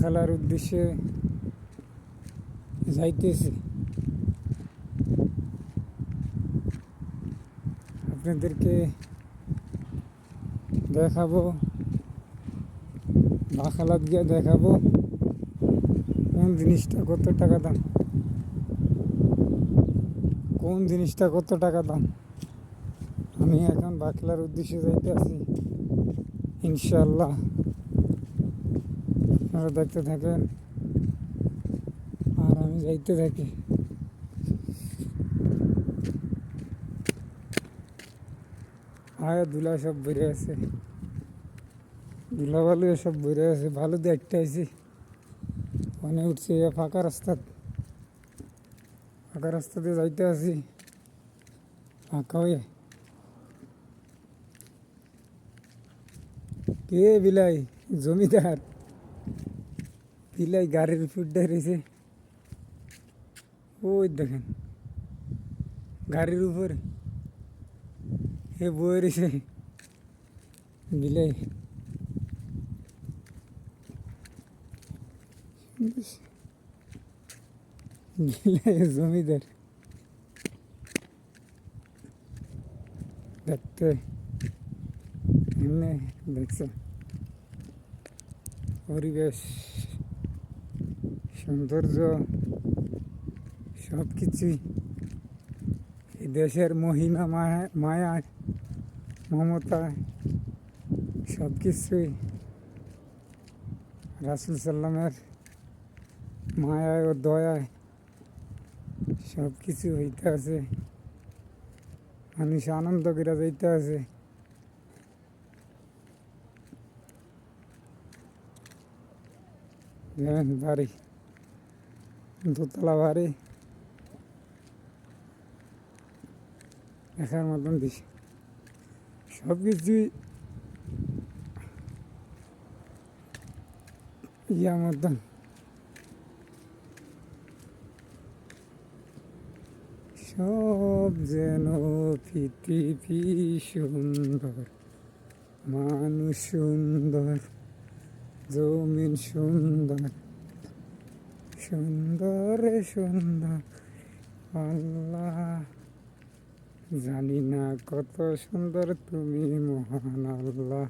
খেলার উদ্দেশ্যে যাইতেছি। আপনাদেরকে দেখাবো, বাখালাত গিয়ে দেখাবো কোন জিনিসটা কত টাকা দাম, কোন জিনিসটা কত টাকা দাম। আমি এখন বাখলার উদ্দেশ্যে যাইতে আছি ইনশাল্লাহ। আপনারা দেখতে থাকেন আর আমি যাইতে থাকি। আয়া ধুলা সব বেড়ে আছে, ধুলা বালু সব বেড়ে আছে। ভালো দেখতে আইছি, মনে উঠছে ফাঁকা রাস্তা, ফাঁকা রাস্তা দিয়ে যাইতে আছি ফাঁকা হয়ে। কে বিলাই? জমিদার বিলাই গাড়ির ফুটে রয়েছে, ওই দেখেন গাড়ির উপরে এ বয়ে রয়েছে বিলাই। বিলাই জমিদার দেখতে এমনি দেখছে। পরিবেশ, সৌন্দর্য সব কিছুই এই দেশের মহিমা, মায়া, মমতা সব কিছুই রাসূল সাল্লামের মায়ায় ও দয়ায় সব কিছু হইতে আছে। মানুষ আনন্দ করে যাইতে আছে। দেখেন বাড়ি, দোতলা বাড়ি, দেখার মতন দৃশ্য। সব কিছুই ইয়ার মতন। সব যেন পৃথিবী সুন্দর, মানুষ সুন্দর, জমিন সুন্দর, সুন্দর সুন্দর আল্লাহ। জানি না কত সুন্দর তুমি মহান আল্লাহ।